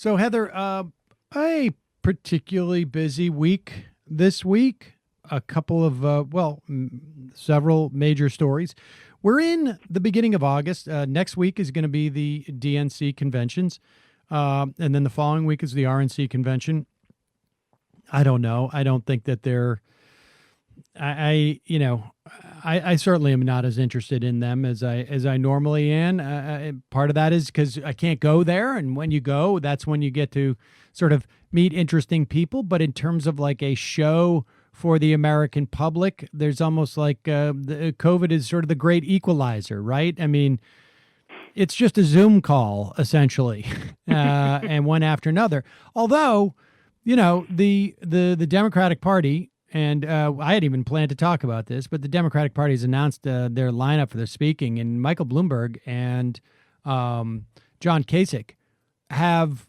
So, Heather, a particularly busy week this week. A couple of, several major stories. We're in the beginning of August. Next week is going to be the DNC conventions. And then the following week is the RNC convention. I don't know. I don't think that they're, I certainly am not as interested in them as I normally am. Part of that is because I can't go there, and when you go, that's when you get to sort of meet interesting people. But in terms of like a show for the American public, there's almost like the COVID is sort of the great equalizer, right? I mean, it's just a Zoom call essentially, and one after another. Although, the Democratic Party. And I hadn't even planned to talk about this, but the Democratic Party has announced their lineup for their speaking, and Michael Bloomberg and John Kasich have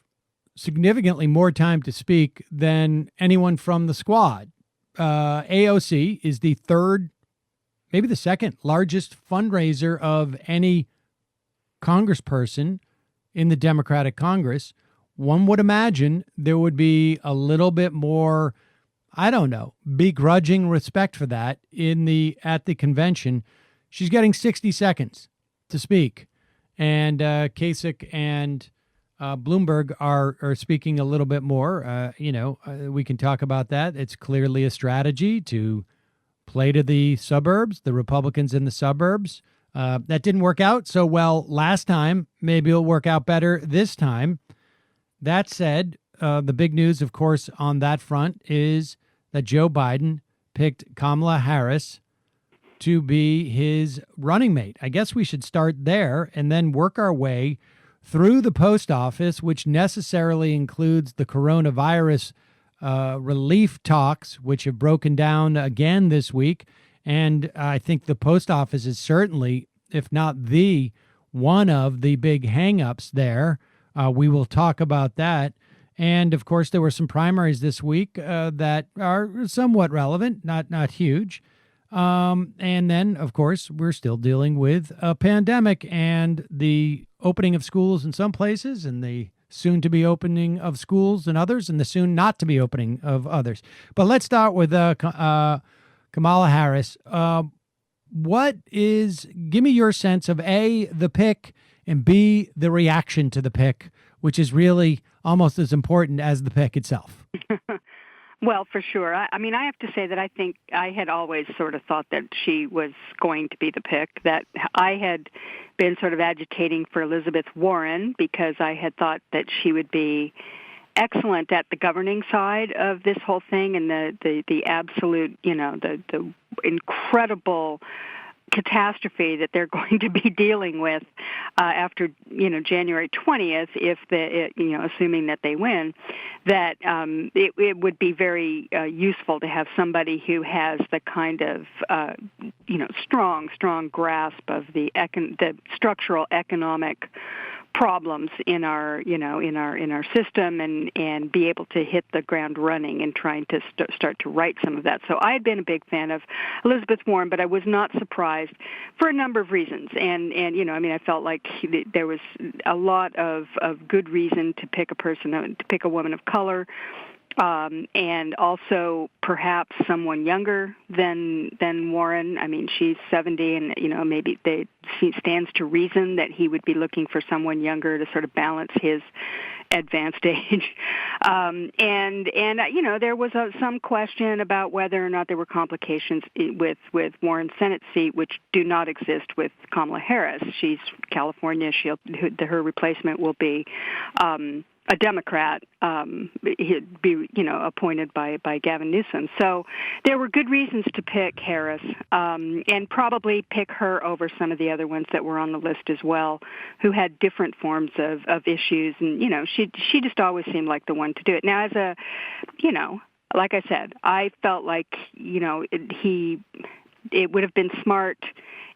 significantly more time to speak than anyone from the squad. AOC is the third, maybe the second largest fundraiser of any congressperson in the Democratic Congress. One would imagine there would be a little bit more, I don't know, begrudging respect for that at the convention. She's getting 60 seconds to speak, and Kasich and Bloomberg are speaking a little bit more. We can talk about that. It's clearly a strategy to play to the suburbs, the Republicans in the suburbs. That didn't work out so well last time. Maybe it'll work out better this time. That said, the big news, of course, on that front is that Joe Biden picked Kamala Harris to be his running mate. I guess we should start there and then work our way through the post office, which necessarily includes the coronavirus relief talks, which have broken down again this week. And I think the post office is certainly, if not the one of the big hangups there. We will talk about that. And of course, there were some primaries this week that are somewhat relevant, not huge. And then, of course, we're still dealing with a pandemic and the opening of schools in some places, and the soon to be opening of schools in others, and the soon not to be opening of others. But let's start with Kamala Harris. Give me your sense of A, the pick, and B, the reaction to the pick, which is really almost as important as the pick itself. Well, for sure. I mean, I have to say that I think I had always sort of thought that she was going to be the pick, that I had been sort of agitating for Elizabeth Warren because I had thought that she would be excellent at the governing side of this whole thing, and the absolute, the incredible catastrophe that they're going to be dealing with after January 20th, assuming that they win, that it would be very useful to have somebody who has the kind of strong grasp of the structural economic problems in our system, and be able to hit the ground running and trying to start to right some of that. So I had been a big fan of Elizabeth Warren, but I was not surprised for a number of reasons. And I felt like there was a lot of good reason to pick a woman of color. And also perhaps someone younger than Warren. I mean, she's 70, and maybe it stands to reason that he would be looking for someone younger to sort of balance his advanced age. There was some question about whether or not there were complications with Warren's Senate seat, which do not exist with Kamala Harris. She's California. Her replacement will be a Democrat, he'd be, appointed by Gavin Newsom. So there were good reasons to pick Harris, and probably pick her over some of the other ones that were on the list as well, who had different forms of issues. And, she just always seemed like the one to do it. Now, like I said, I felt like, it would have been smart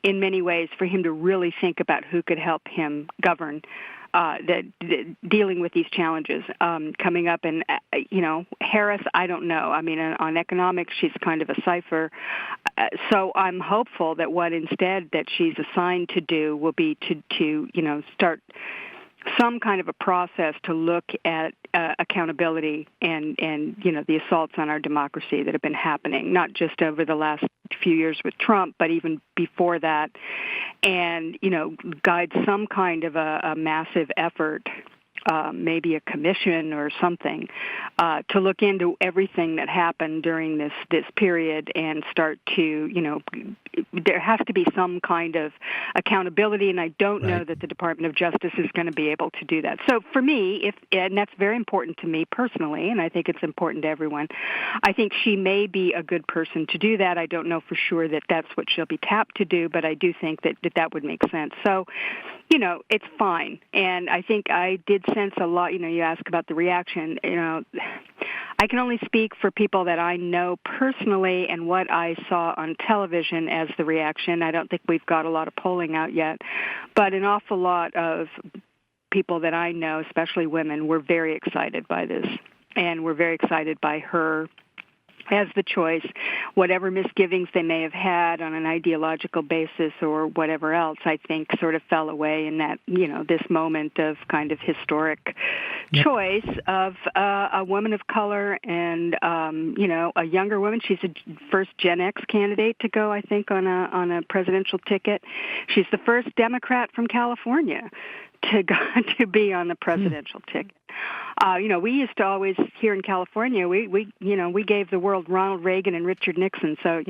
in many ways for him to really think about who could help him govern dealing with these challenges coming up. And, Harris, I don't know. I mean, on economics, she's kind of a cipher. So I'm hopeful that what instead that she's assigned to do will be to start some kind of a process to look at accountability and the assaults on our democracy that have been happening, not just over the last few years with Trump, but even before that, and guide some kind of a massive effort. Maybe a commission or something to look into everything that happened during this period and start to, there has to be some kind of accountability, and I don't know that the Department of Justice is going to be able to do that. So for me, and that's very important to me personally, and I think it's important to everyone, I think she may be a good person to do that. I don't know for sure that that's what she'll be tapped to do, but I do think that would make sense. So, it's fine. And I think I did sense a lot, you ask about the reaction, I can only speak for people that I know personally and what I saw on television as the reaction. I don't think we've got a lot of polling out yet, but an awful lot of people that I know, especially women, were very excited by this, and were very excited by her as the choice, whatever misgivings they may have had on an ideological basis or whatever else, I think sort of fell away in that, this moment of kind of historic choice of a woman of color and, a younger woman. She's the first Gen X candidate to go, I think, on a presidential ticket. She's the first Democrat from California to be on the presidential ticket. We used to always, here in California, we gave the world Ronald Reagan and Richard Nixon. So,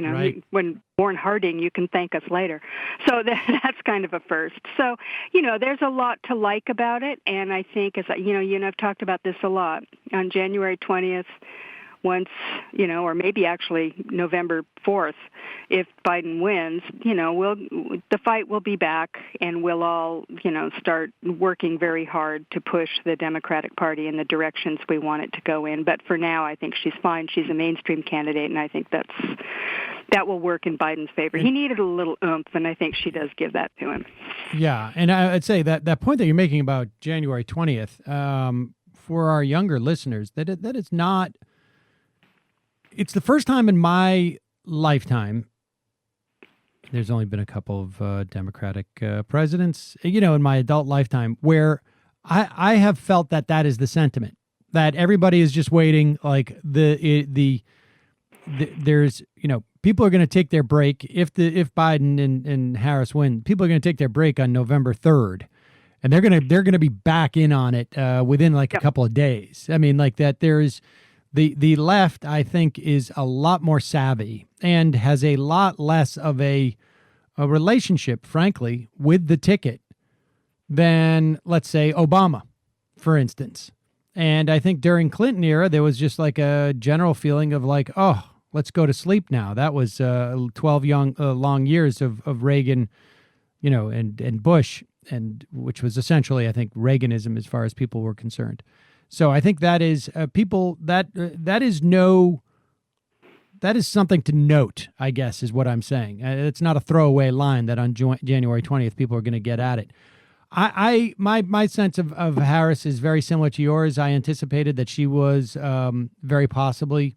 when Warren Harding, you can thank us later. So that's kind of a first. So, there's a lot to like about it. And I think, as you and I've talked about this a lot, on January 20th, once, or maybe actually November 4th, if Biden wins, the fight will be back, and we'll all, start working very hard to push the Democratic Party in the directions we want it to go in. But for now, I think she's fine. She's a mainstream candidate, and I think that will work in Biden's favor. He needed a little oomph, and I think she does give that to him. Yeah, and I'd say that point that you're making about January 20th, for our younger listeners, that it's not. It's the first time in my lifetime, there's only been a couple of Democratic presidents, in my adult lifetime, where I have felt that is the sentiment, that everybody is just waiting, like there's, people are going to take their break. If Biden and Harris win, people are going to take their break on November 3rd. And they're going to be back in on it within a couple of days. I mean, like that there's... The left, I think, is a lot more savvy and has a lot less of a relationship, frankly, with the ticket than, let's say, Obama, for instance. And I think during Clinton era, there was just like a general feeling of like, oh, let's go to sleep now. That was 12 long years of Reagan, and Bush, and which was essentially, I think, Reaganism as far as people were concerned. So I think that is that is something to note, I guess, is what I'm saying. It's not a throwaway line that on January 20th people are going to get at it. My sense of Harris is very similar to yours. I anticipated that she was very possibly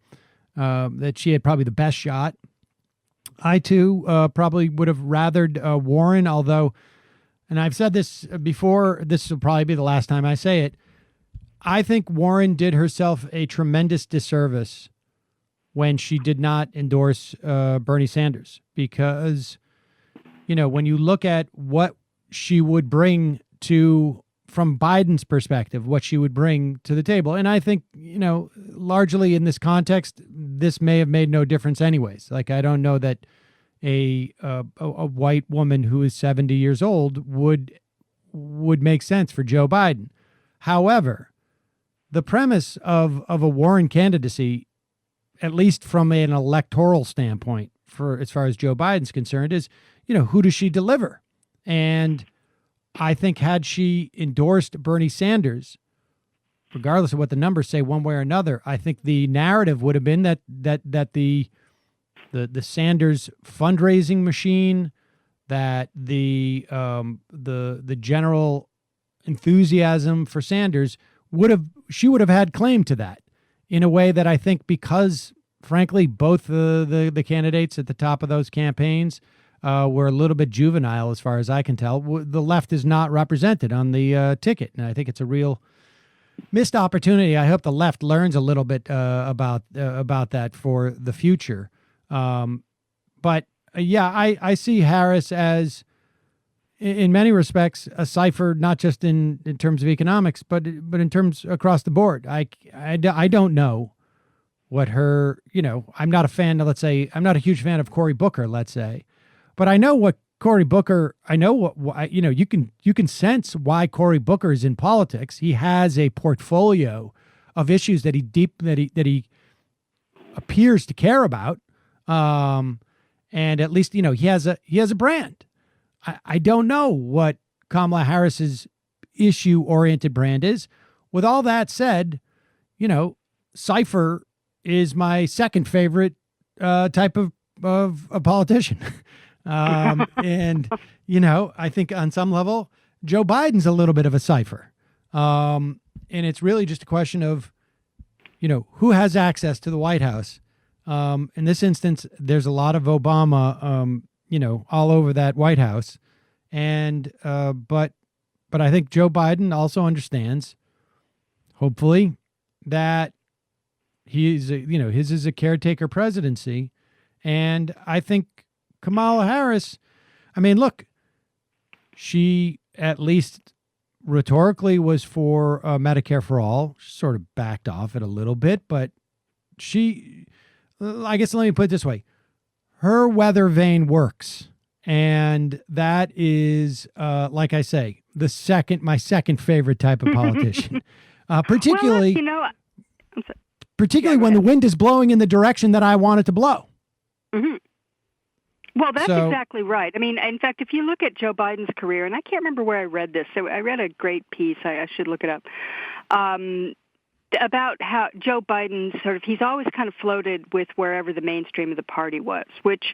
that she had probably the best shot. I too probably would have rathered Warren, although, and I've said this before, this will probably be the last time I say it. I think Warren did herself a tremendous disservice when she did not endorse Bernie Sanders, because, when you look at what she would bring from Biden's perspective, what she would bring to the table. And I think, largely in this context, this may have made no difference anyways. Like, I don't know that a white woman who is 70 years old would make sense for Joe Biden. However, the premise of a Warren candidacy, at least from an electoral standpoint, for as far as Joe Biden's concerned, is, who does she deliver? And I think had she endorsed Bernie Sanders, regardless of what the numbers say one way or another, I think the narrative would have been that the Sanders fundraising machine, that the general enthusiasm for Sanders she would have had claim to that, in a way that I think, because frankly both the candidates at the top of those campaigns were a little bit juvenile as far as I can tell. The left is not represented on the ticket, and I think it's a real missed opportunity. I hope the left learns a little bit about that for the future. But yeah, I see Harris as, in many respects, a cipher, not just in terms of economics, but in terms across the board. I don't know what her, I'm not a fan of, let's say, I'm not a huge fan of Cory Booker, let's say, but I know what Cory Booker, I know what, you can sense why Cory Booker is in politics. He has a portfolio of issues that he appears to care about. And at least, he has a brand. I don't know what Kamala Harris's issue-oriented brand is. With all that said, cipher is my second favorite type of a politician. And, I think on some level, Joe Biden's a little bit of a cipher. And it's really just a question of, who has access to the White House. In this instance, there's a lot of Obama, all over that White House. And, but I think Joe Biden also understands, hopefully, that his is a caretaker presidency. And I think Kamala Harris, look, she at least rhetorically was for Medicare for all. She sort of backed off it a little bit, but I guess let me put it this way. Her weather vane works. And that is, like I say, my second favorite type of politician. Particularly, particularly when the wind is blowing in the direction that I want it to blow. Mm-hmm. Well, that's exactly right. In fact, if you look at Joe Biden's career, and I can't remember where I read this, so I read a great piece, I should look it up, about how Joe Biden he's always kind of floated with wherever the mainstream of the party was, which,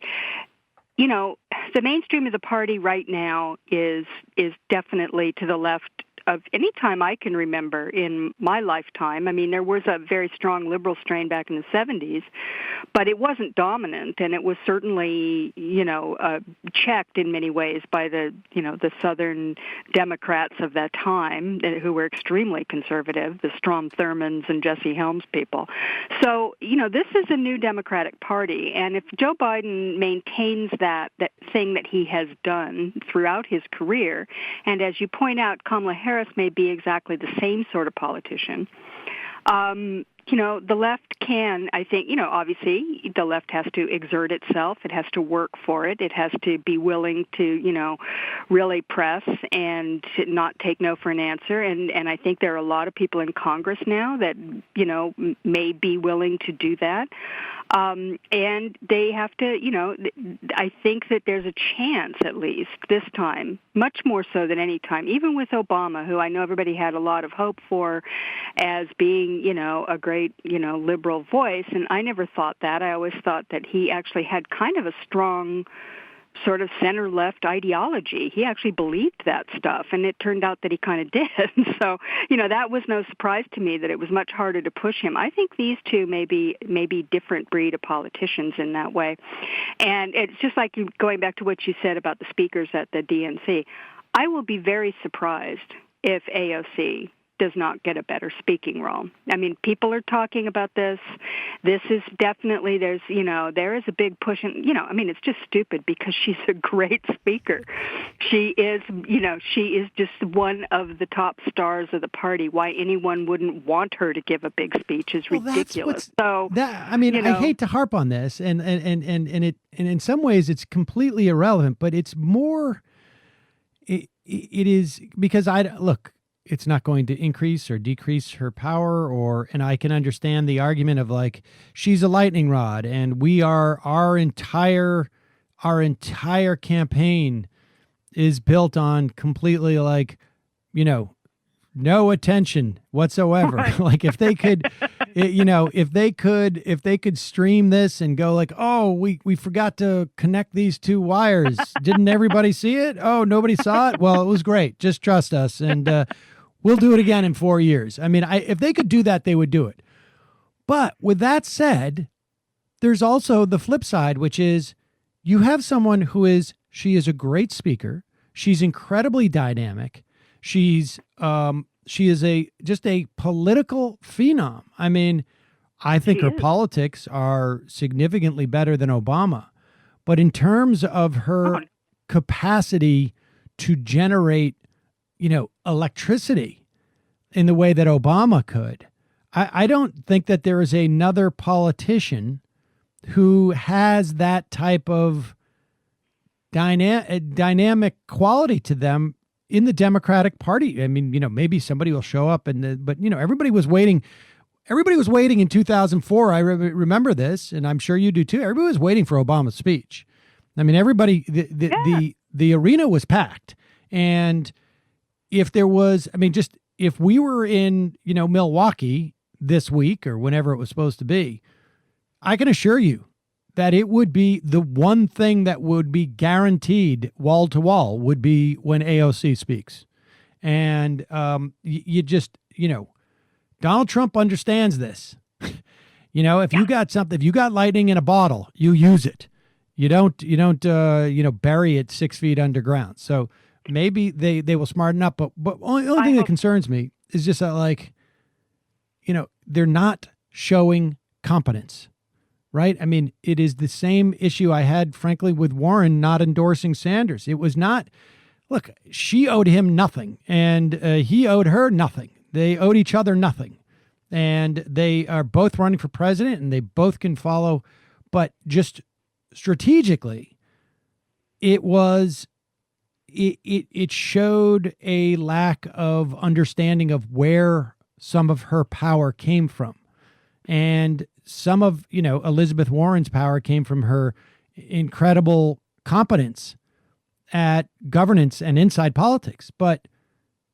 the mainstream of the party right now is definitely to the left of any time I can remember in my lifetime. There was a very strong liberal strain back in the 70s, but it wasn't dominant, and it was certainly, checked in many ways by the Southern Democrats of that time, who were extremely conservative, the Strom Thurmonds and Jesse Helms people. So, this is a new Democratic Party, and if Joe Biden maintains that thing that he has done throughout his career, and as you point out, Kamala Harris may be exactly the same sort of politician. The left can, I think, obviously the left has to exert itself. It has to work for it. It has to be willing to, really press and to not take no for an answer. And I think there are a lot of people in Congress now that, may be willing to do that. And they have to, I think that there's a chance, at least this time, much more so than any time, even with Obama, who I know everybody had a lot of hope for as being, a great, liberal voice. And I never thought that. I always thought that he actually had kind of a strong sort of center-left ideology. He actually believed that stuff, and it turned out that he kind of did. So, that was no surprise to me that it was much harder to push him. I think these two may be different breed of politicians in that way. And it's just like going back to what you said about the speakers at the DNC. I will be very surprised if AOC does not get a better speaking role. People are talking about this. This is definitely, there is a big push. And, it's just stupid because she's a great speaker. She is just one of the top stars of the party. Why anyone wouldn't want her to give a big speech is ridiculous. I hate to harp on this, and in some ways it's completely irrelevant, but it's more, it is because it's not going to increase or decrease her power, and I can understand the argument of she's a lightning rod, and our entire campaign is built on completely no attention whatsoever. Right. If they could, if they could stream this and go oh, we forgot to connect these two wires. Didn't everybody see it? Oh, nobody saw it. Well, it was great. Just trust us. And, we'll do it again in 4 years. If they could do that, they would do it. But with that said, there's also the flip side, which is you have someone she is a great speaker. She's incredibly dynamic. She is just a political phenom. I mean, I think her politics are significantly better than Obama, but in terms of her capacity to generate, electricity in the way that Obama could, I don't think that there is another politician who has that type of dynamic quality to them in the Democratic Party. I mean, maybe somebody will show up but everybody was waiting. Everybody was waiting in 2004. I remember this, and I'm sure you do too. Everybody was waiting for Obama's speech. I mean, everybody, the arena was packed. And if there was, if we were in, Milwaukee this week or whenever it was supposed to be, I can assure you that it would be the one thing that would be guaranteed wall to wall would be when AOC speaks. And Donald Trump understands this. If you got something, if you got lightning in a bottle, you use it. You don't bury it 6 feet underground. So maybe they will smarten up. But only thing that concerns me is just that, they're not showing competence. Right? I mean, it is the same issue I had, frankly, with Warren not endorsing Sanders. It was not, look, she owed him nothing, and he owed her nothing. They owed each other nothing. And they are both running for president, and they both can follow. But just strategically, it showed a lack of understanding of where some of her power came from. And some of, Elizabeth Warren's power came from her incredible competence at governance and inside politics. But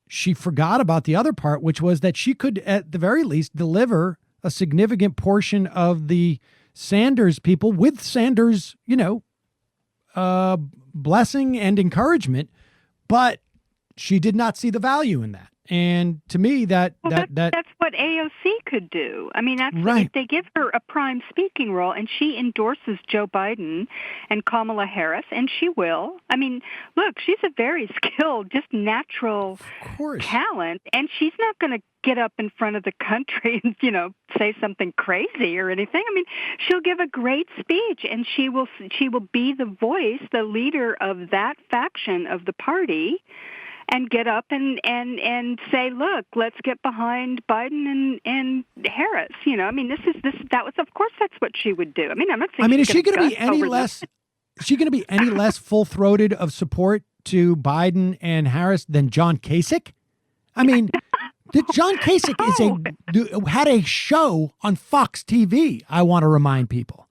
she forgot about the other part, which was that she could, at the very least, deliver a significant portion of the Sanders people with Sanders, blessing and encouragement. But she did not see the value in that. And to me, that's what AOC could do. I mean, that's right. If they give her a prime speaking role and she endorses Joe Biden and Kamala Harris, and she will. I mean, look, she's a very skilled, just natural talent, and she's not going to get up in front of the country and, say something crazy or anything. I mean, she'll give a great speech, and she will be the voice, the leader of that faction of the party, and get up and say, look, let's get behind Biden and Harris. Of course that's what she would do. I mean, I'm not saying is she going to be any less? Is she going to be any less full-throated of support to Biden and Harris than John Kasich? I mean, John Kasich had a show on Fox TV. I want to remind people.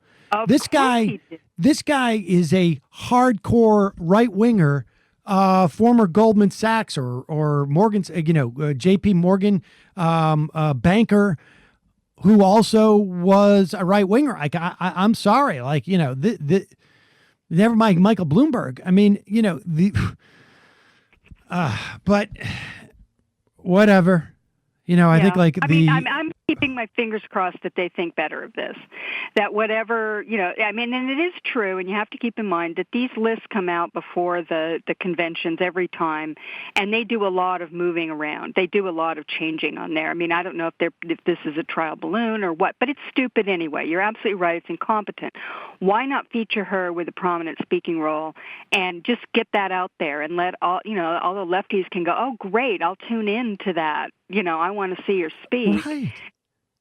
This guy is a hardcore right-winger. Former Goldman Sachs or Morgan's, J.P. Morgan banker, who also was a right winger. I'm sorry, never mind Michael Bloomberg. I mean, but whatever. I think I'm keeping my fingers crossed that they think better of this, that whatever, and it is true, and you have to keep in mind that these lists come out before the conventions every time, and they do a lot of moving around. They do a lot of changing on there. I mean, I don't know if this is a trial balloon or what, but it's stupid anyway. You're absolutely right. It's incompetent. Why not feature her with a prominent speaking role and just get that out there and let all the lefties can go, oh, great, I'll tune in to that. I want to see her speak. Right.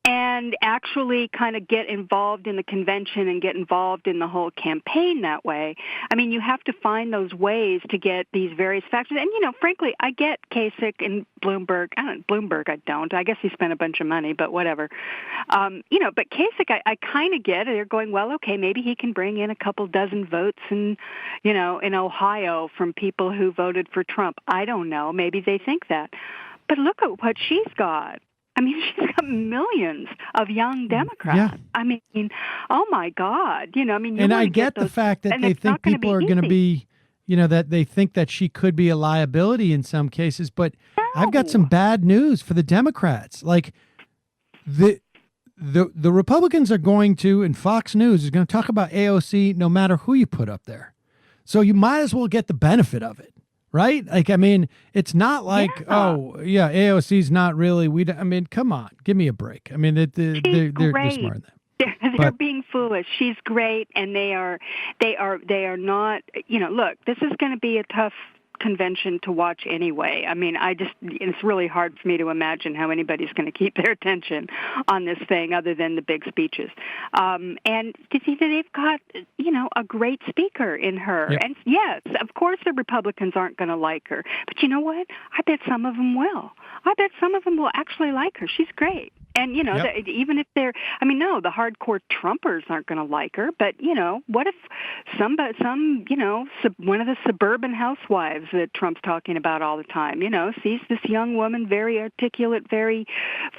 And actually kind of get involved in the convention and get involved in the whole campaign that way. I mean, you have to find those ways to get these various factors. And, frankly, I get Kasich and Bloomberg. I don't. I guess he spent a bunch of money, but whatever. But Kasich, I kind of get it. They're going, well, okay, maybe he can bring in a couple dozen votes in Ohio from people who voted for Trump. I don't know. Maybe they think that. But look at what she's got. I mean, she's got millions of young Democrats. Yeah. I mean, oh my God. And I get the fact that they think people are going to be, that they think that she could be a liability in some cases. But I've got some bad news for the Democrats. the Republicans are going to, and Fox News is going to talk about AOC no matter who you put up there. So you might as well get the benefit of it, right? Like, I mean, it's not like, oh, yeah, AOC's not really. I mean, come on, give me a break. I mean, they're smart. They're being foolish. She's great, and they are not. Look, this is going to be a tough convention to watch anyway. I mean, it's really hard for me to imagine how anybody's going to keep their attention on this thing other than the big speeches. And they've got, a great speaker in her. Yep. And yes, of course the Republicans aren't going to like her. But you know what? I bet some of them will. I bet some of them will actually like her. She's great. And, yep. Even if they're, the hardcore Trumpers aren't going to like her, but, what if one of the suburban housewives that Trump's talking about all the time, sees this young woman, very articulate, very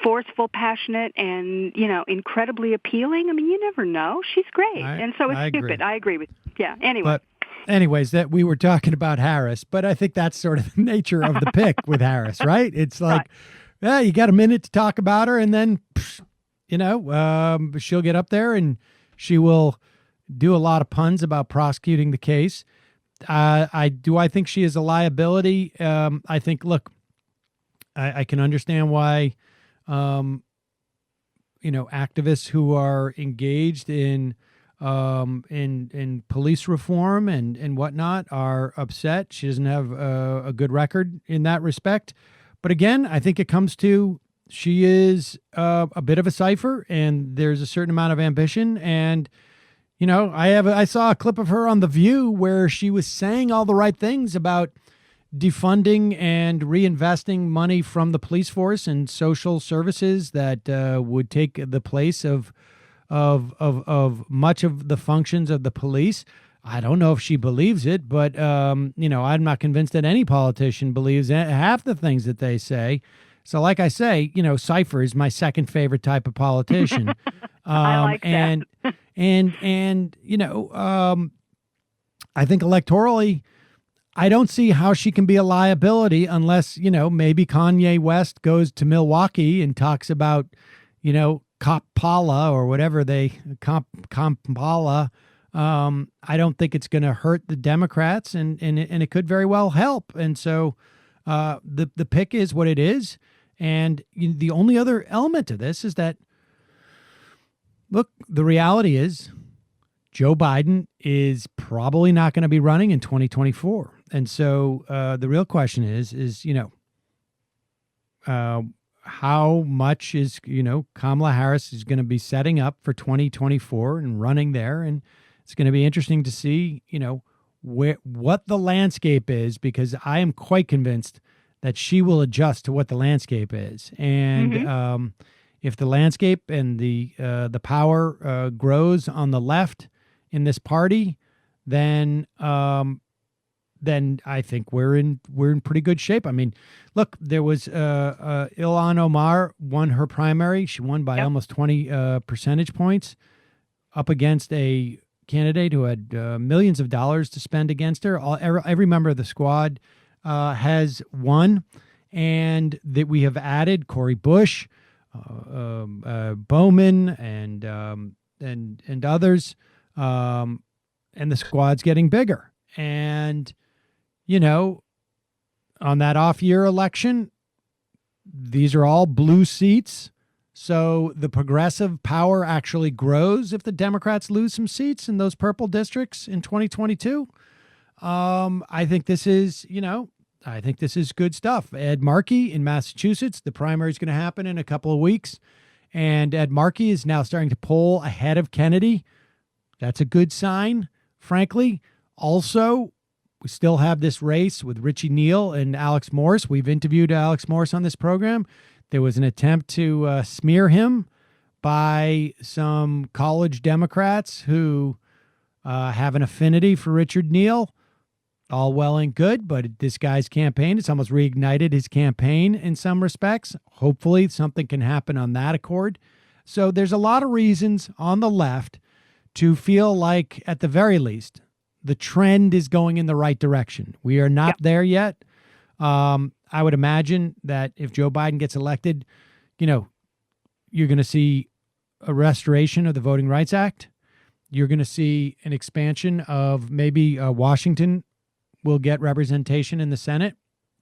forceful, passionate, and, incredibly appealing? I mean, you never know. She's great. And so it's stupid. Agree. I agree with you. Yeah, anyway. But anyways, that we were talking about Harris, but I think that's sort of the nature of the pick with Harris, right? It's like, right. Yeah, you got a minute to talk about her, and then, she'll get up there and she will do a lot of puns about prosecuting the case. I think she is a liability. I think, look, I can understand why, activists who are engaged in police reform and whatnot are upset. She doesn't have a good record in that respect. But again, I think it comes to she is a bit of a cipher, and there's a certain amount of ambition. And, I saw a clip of her on The View where she was saying all the right things about defunding and reinvesting money from the police force and social services that would take the place of much of the functions of the police. I don't know if she believes it, but, I'm not convinced that any politician believes half the things that they say. So like I say, cipher is my second favorite type of politician. I like that. And I think electorally, I don't see how she can be a liability unless, maybe Kanye West goes to Milwaukee and talks about, Kampala or whatever Kampala. I don't think it's going to hurt the Democrats, and it could very well help. And so the pick is what it is. And the only other element to this is that, look, the reality is Joe Biden is probably not going to be running in 2024. And so the real question is how much is, Kamala Harris is going to be setting up for 2024 and running there. And it's going to be interesting to see, what the landscape is, because I am quite convinced that she will adjust to what the landscape is. And if the landscape and the power grows on the left in this party, then I think we're in pretty good shape. I mean, look, there was Ilhan Omar won her primary. She won by almost 20 percentage points up against a candidate who had millions of dollars to spend against her. Every member of the squad has won, and that we have added Cori Bush, Bowman, and others, and the squad's getting bigger. And on that off-year election, these are all blue seats. So the progressive power actually grows if the Democrats lose some seats in those purple districts in 2022. I think this is, good stuff. Ed Markey in Massachusetts, the primary is going to happen in a couple of weeks. And Ed Markey is now starting to poll ahead of Kennedy. That's a good sign, frankly. Also, we still have this race with Richie Neal and Alex Morse. We've interviewed Alex Morse on this program. There was an attempt to smear him by some college Democrats who have an affinity for Richard Neal. All well and good, but this guy's campaign, it's almost reignited his campaign in some respects. Hopefully something can happen on that accord. So there's a lot of reasons on the left to feel like, at the very least, the trend is going in the right direction. We are not there yet. I would imagine that if Joe Biden gets elected, you're going to see a restoration of the Voting Rights Act. You're going to see an expansion of maybe Washington will get representation in the Senate.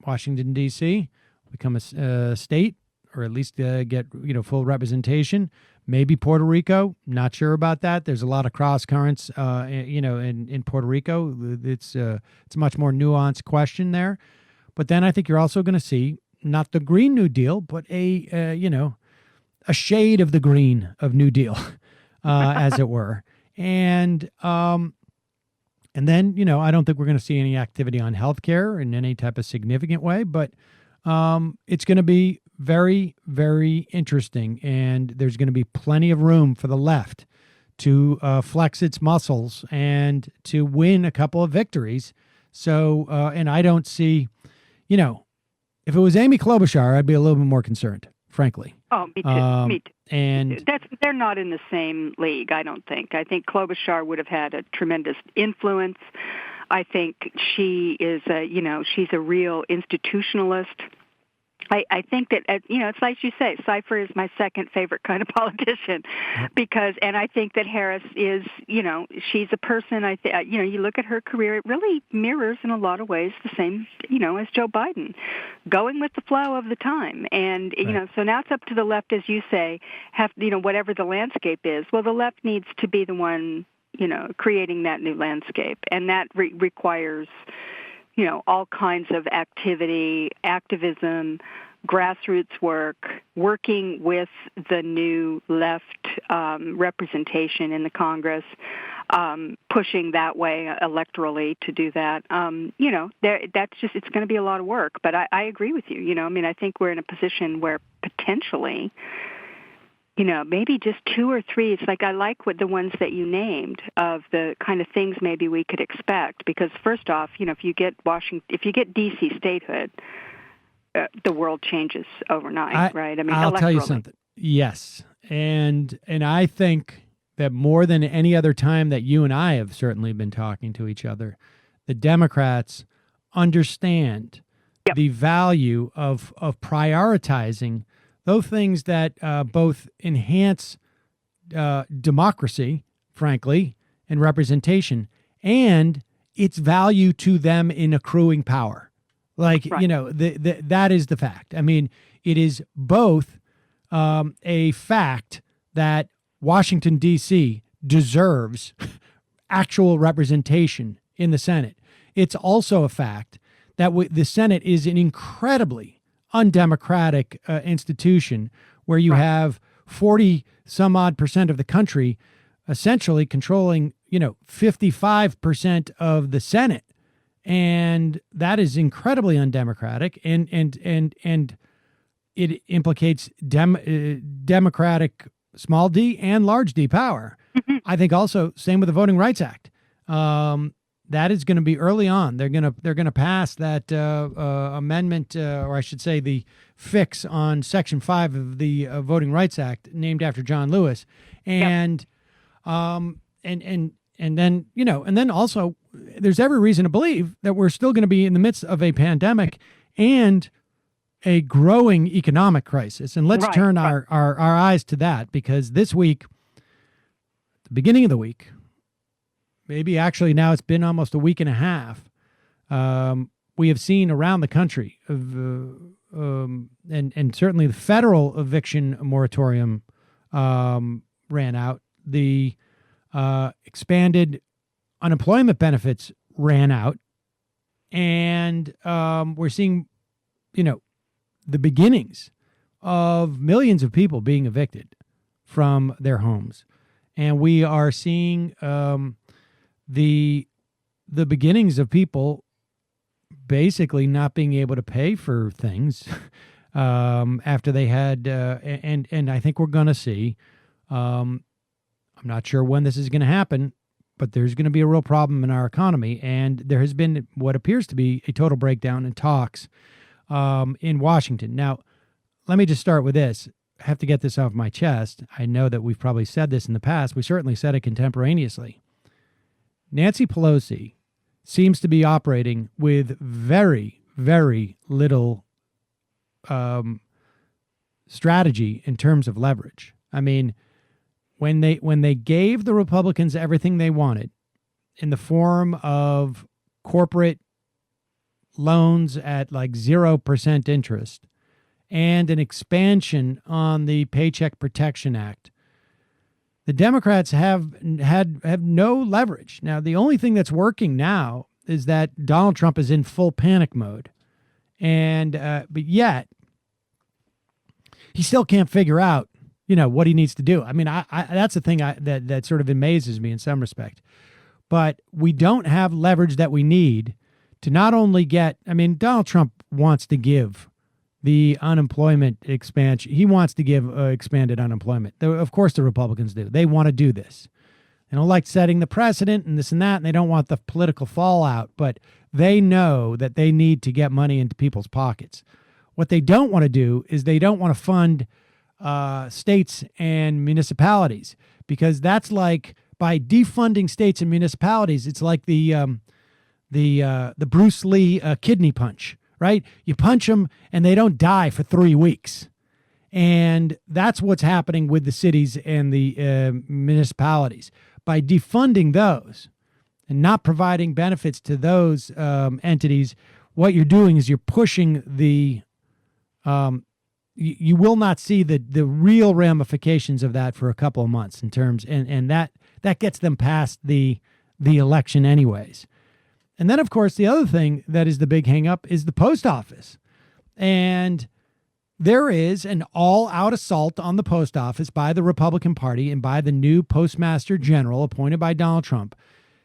Washington, D.C. become a state, or at least get full representation. Maybe Puerto Rico. Not sure about that. There's a lot of cross currents, in Puerto Rico. It's a much more nuanced question there. But then I think you're also going to see not the Green New Deal, but a shade of the green of New Deal, as it were. And then, I don't think we're going to see any activity on healthcare in any type of significant way, but it's going to be very, very interesting. And there's going to be plenty of room for the left to flex its muscles and to win a couple of victories. So, and I don't see, if it was Amy Klobuchar, I'd be a little bit more concerned, frankly. Oh, me too. Me too. And they're not in the same league, I don't think. I think Klobuchar would have had a tremendous influence. I think she is she's a real institutionalist. I think that, it's like you say, Cypher is my second favorite kind of politician and I think that Harris is, she's a person, you look at her career, it really mirrors in a lot of ways the same, as Joe Biden, going with the flow of the time. And, right. So now it's up to the left, as you say, whatever the landscape is. Well, the left needs to be the one, creating that new landscape. And that requires all kinds of activity, activism, grassroots work, working with the new left representation in the Congress, pushing that way electorally to do that. It's going to be a lot of work. But I agree with you. I think we're in a position where potentially, maybe just two or three. It's like I like what the ones that you named of the kind of things maybe we could expect. Because first off, if you get D.C. statehood, the world changes overnight, right? I'll tell you something. Yes, and I think that more than any other time that you and I have certainly been talking to each other, the Democrats understand the value of prioritizing those things that both enhance democracy, frankly, and representation, and its value to them in accruing power. Like, right. That is the fact. It is both a fact that Washington, D.C. deserves actual representation in the Senate. It's also a fact that the Senate is an incredibly undemocratic institution where you have 40 some odd percent of the country essentially controlling, 55% of the Senate. And that is incredibly undemocratic, and it implicates democratic small d and large d power. Mm-hmm. I think also same with the Voting Rights Act. That is going to be early on. They're going to pass that amendment, or I should say, the fix on Section 5 of the Voting Rights Act, named after John Lewis, and then also there's every reason to believe that we're still going to be in the midst of a pandemic and a growing economic crisis. And let's turn our eyes to that, because this week, the beginning of the week, maybe actually now it's been almost a week and a half, we have seen around the country, and certainly the federal eviction moratorium ran out. The expanded unemployment benefits ran out, and we're seeing, the beginnings of millions of people being evicted from their homes, and we are seeing the beginnings of people basically not being able to pay for things after they had, and I think we're going to see. I'm not sure when this is going to happen, but there's going to be a real problem in our economy. And there has been what appears to be a total breakdown in talks in Washington. Now, let me just start with this. I have to get this off my chest. I know that we've probably said this in the past. We certainly said it contemporaneously. Nancy Pelosi seems to be operating with very, very little strategy in terms of leverage. when they gave the Republicans everything they wanted in the form of corporate loans at like 0% interest and an expansion on the Paycheck Protection Act, the Democrats have no leverage. Now, the only thing that's working now is that Donald Trump is in full panic mode, and but yet he still can't figure out, what he needs to do. I mean, I that's the thing that sort of amazes me in some respect. But we don't have leverage that we need to not only get. I mean, Donald Trump wants to give the unemployment expansion. He wants to give expanded unemployment. Of course, the Republicans do. They want to do this. They don't like setting the precedent and this and that, and they don't want the political fallout, but they know that they need to get money into people's pockets. What they don't want to do is they don't want to fund states and municipalities, because that's like, by defunding states and municipalities, it's like the Bruce Lee kidney punch. Right? You punch them and they don't die for 3 weeks. And that's what's happening with the cities and the municipalities. By defunding those and not providing benefits to those entities, what you're doing is you're pushing the, you will not see the real ramifications of that for a couple of months in terms, and that gets them past the election anyways. And then, of course, the other thing that is the big hang-up is the post office. And there is an all-out assault on the post office by the Republican Party and by the new postmaster general appointed by Donald Trump.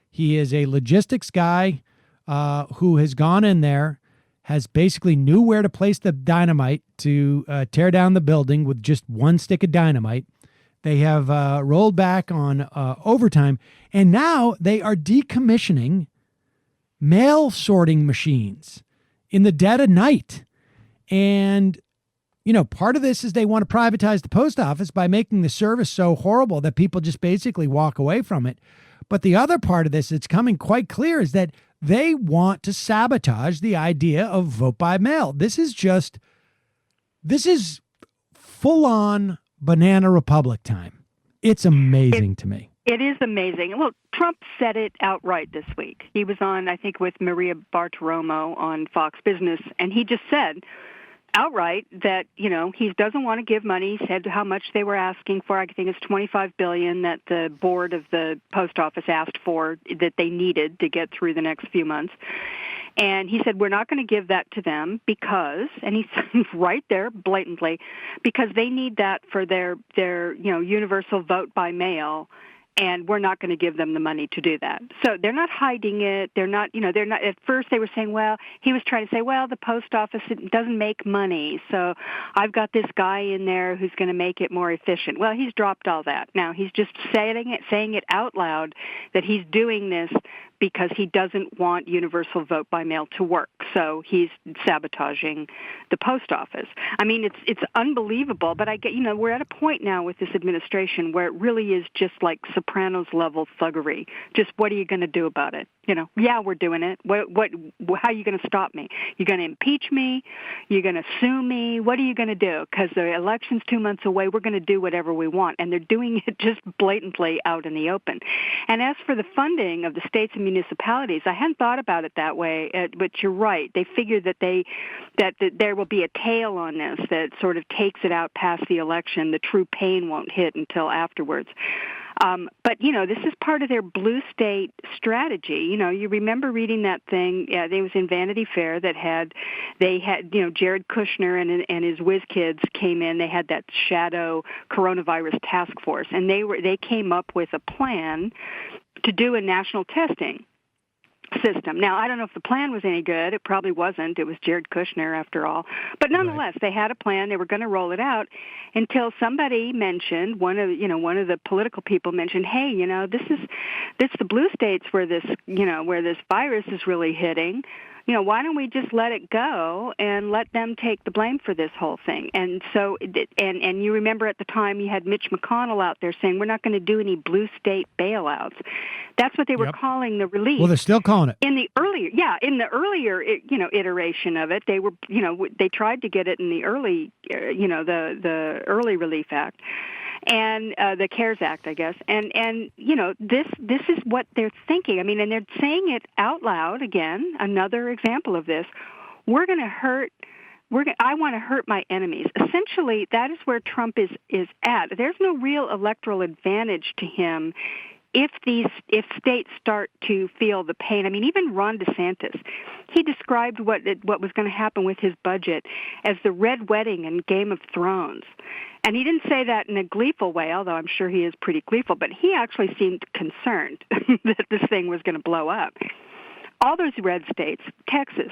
He is a logistics guy who has gone in there, has basically knew where to place the dynamite to tear down the building with just one stick of dynamite. They have rolled back on overtime, and now they are decommissioning mail sorting machines in the dead of night. And, part of this is they want to privatize the post office by making the service so horrible that people just basically walk away from it. But the other part of this that's coming quite clear is that they want to sabotage the idea of vote by mail. This is full on banana republic time. It's amazing to me. It is amazing. Well, Trump said it outright this week. He was on, I think, with Maria Bartiromo on Fox Business, and he just said outright that, he doesn't want to give money. He said how much they were asking for. I think it's $25 billion that the board of the post office asked for, that they needed to get through the next few months. And he said, we're not going to give that to them because, and he's right there blatantly, because they need that for their universal vote by mail. And we're not going to give them the money to do that. So they're not hiding it. They're not, at first they were saying, he was trying to say, the post office doesn't make money. So I've got this guy in there who's going to make it more efficient. Well, he's dropped all that. Now he's just saying it out loud that he's doing this because he doesn't want universal vote by mail to work. So he's sabotaging the post office. I mean, it's unbelievable, but I get, we're at a point now with this administration where it really is just like Sopranos level thuggery. Just what are you going to do about it? We're doing it. How are you going to stop me? You're going to impeach me? You're going to sue me? What are you going to do? Because the election's 2 months away. We're going to do whatever we want. And they're doing it just blatantly out in the open. And as for the funding of the states and municipalities, I hadn't thought about it that way, but you're right. They figure that there will be a tail on this that sort of takes it out past the election. The true pain won't hit until afterwards. But, this is part of their blue state strategy. You remember reading that thing, it was in Vanity Fair that they had, Jared Kushner and his whiz kids came in. They had that shadow coronavirus task force, and they came up with a plan to do a national testing system. Now, I don't know if the plan was any good. It probably wasn't. It was Jared Kushner, after all. But nonetheless, They had a plan. They were going to roll it out until somebody mentioned, one of the political people mentioned, hey, this the blue states where this virus is really hitting. Why don't we just let it go and let them take the blame for this whole thing? And so, and you remember at the time you had Mitch McConnell out there saying, we're not going to do any blue state bailouts. That's what they were calling the relief. Well, they're still calling it. In the earlier, iteration of it, they were, they tried to get it in the early, the Early Relief Act. and the CARES Act, I guess. And this is what they're thinking. I mean, and they're saying it out loud again. Another example of this. We're going to hurt. I want to hurt my enemies. Essentially, that is where Trump is at. There's no real electoral advantage to him if states start to feel the pain. I mean, even Ron DeSantis, he described what was going to happen with his budget as the Red Wedding in Game of Thrones. And he didn't say that in a gleeful way, although I'm sure he is pretty gleeful, but he actually seemed concerned that this thing was going to blow up. All those red states, Texas,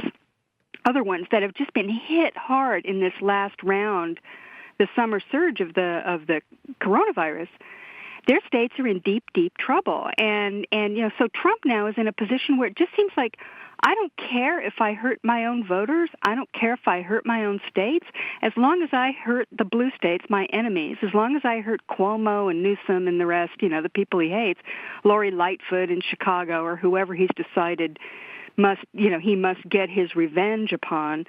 other ones that have just been hit hard in this last round, the summer surge of the coronavirus, their states are in deep, deep trouble. And so Trump now is in a position where it just seems like, I don't care if I hurt my own voters. I don't care if I hurt my own states. As long as I hurt the blue states, my enemies, as long as I hurt Cuomo and Newsom and the rest, the people he hates, Lori Lightfoot in Chicago or whoever he's decided he must get his revenge upon.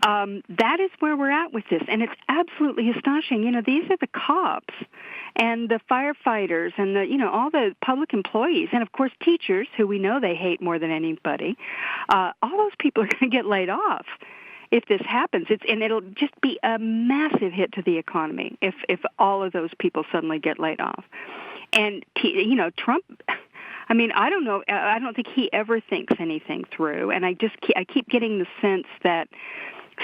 That is where we're at with this, and it's absolutely astonishing. These are the cops and the firefighters and all the public employees, and of course teachers, who we know they hate more than anybody. All those people are going to get laid off if this happens. And it'll just be a massive hit to the economy if all of those people suddenly get laid off. And Trump. I mean, I don't know. I don't think he ever thinks anything through, and I keep getting the sense that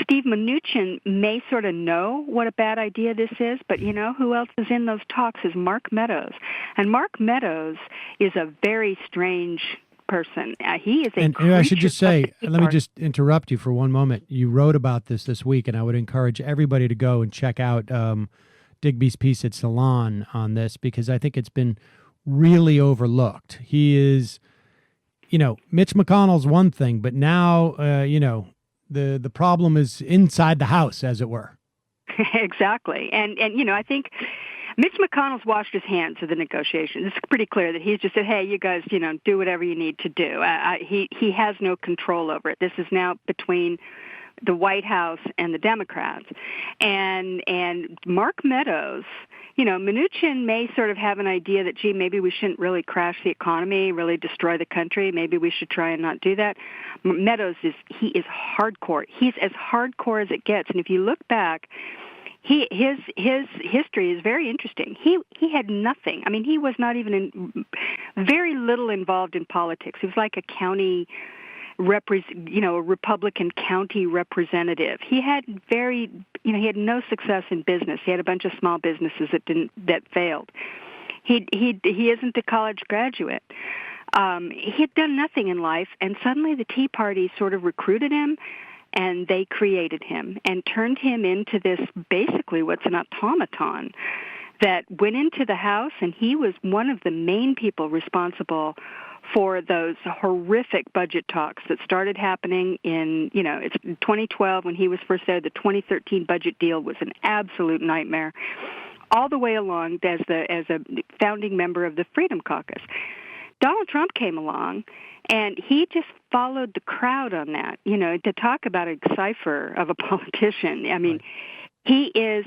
Steve Mnuchin may sort of know what a bad idea this is, but who else is in those talks is Mark Meadows, and Mark Meadows is a very strange person. He is a and I should just say, let me just interrupt you for one moment. You wrote about this week, and I would encourage everybody to go and check out Digby's piece at Salon on this, because I think it's been really overlooked. He is, Mitch McConnell's one thing, but now, the problem is inside the house, as it were. Exactly. And I think Mitch McConnell's washed his hands of the negotiations. It's pretty clear that he's just said, hey, you guys, do whatever you need to do. He has no control over it. This is now between the White House and the Democrats. And Mark Meadows, Mnuchin may sort of have an idea that, gee, maybe we shouldn't really crash the economy, really destroy the country. Maybe we should try and not do that. Meadows is hardcore. He's as hardcore as it gets. And if you look back, his history is very interesting. He had nothing. I mean, he was not even very little involved in politics. He was like a county a Republican county representative. He had he had no success in business. He had a bunch of small businesses that failed. He isn't a college graduate. He had done nothing in life, and suddenly the Tea Party sort of recruited him, and they created him and turned him into this, basically what's an automaton that went into the House, and he was one of the main people responsible for those horrific budget talks that started happening in, it's 2012 when he was first there. The 2013 budget deal was an absolute nightmare, all the way along as a founding member of the Freedom Caucus. Donald Trump came along, and he just followed the crowd on that. To talk about a cipher of a politician. I mean, he is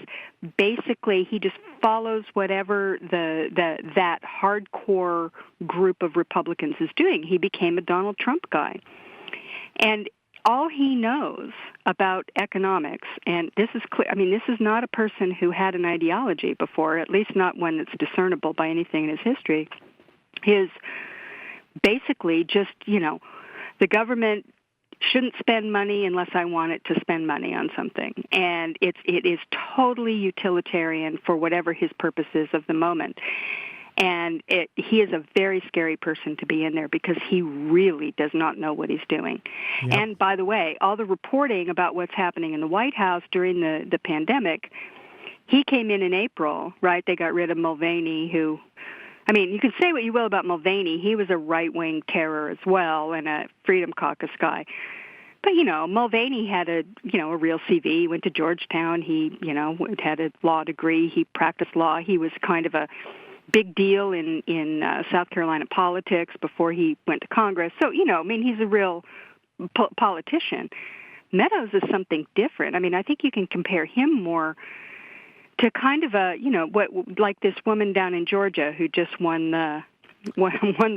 basically, he just follows whatever that hardcore group of Republicans is doing. He became a Donald Trump guy. And all he knows about economics, and this is clear, I mean, this is not a person who had an ideology before, at least not one that's discernible by anything in his history, is basically just, the government shouldn't spend money unless I want it to spend money on something. And it is totally utilitarian for whatever his purpose is of the moment. And he is a very scary person to be in there because he really does not know what he's doing. Yep. And by the way, all the reporting about what's happening in the White House during the pandemic, he came in April, right? They got rid of Mulvaney, who... I mean, you can say what you will about Mulvaney. He was a right-wing terror as well and a Freedom Caucus guy. But, Mulvaney had a real CV. He went to Georgetown. He, had a law degree. He practiced law. He was kind of a big deal in South Carolina politics before he went to Congress. So, he's a real politician. Meadows is something different. I mean, I think you can compare him more to kind of what, like this woman down in Georgia who just won the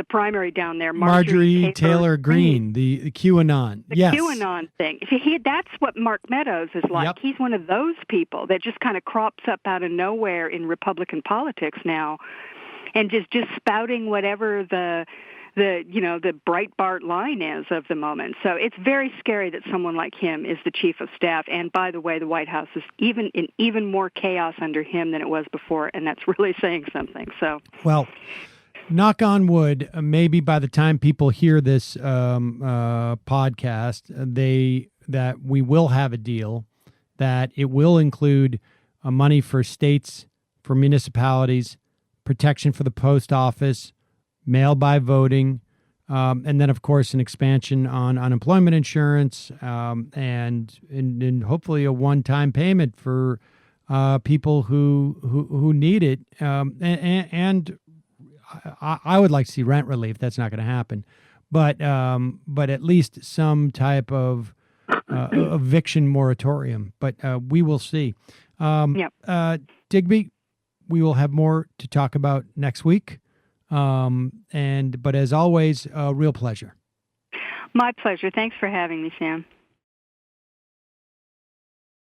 primary down there, Marjorie Taylor Greene, the QAnon. The yes. QAnon thing. That's what Mark Meadows is like. Yep. He's one of those people that just kind of crops up out of nowhere in Republican politics now, and just spouting whatever the Breitbart line is of the moment. So it's very scary that someone like him is the chief of staff. And by the way, the White House is even more chaos under him than it was before, and that's really saying something. So well, knock on wood, maybe by the time people hear this podcast, that we will have a deal, that it will include money for states, for municipalities, protection for the post office, mail by voting, and then, of course, an expansion on unemployment insurance, and hopefully a one-time payment for people who need it. And I would like to see rent relief. That's not going to happen, but at least some type of eviction moratorium. But we will see. Digby, we will have more to talk about next week. But as always, a real pleasure. My pleasure. Thanks for having me, Sam.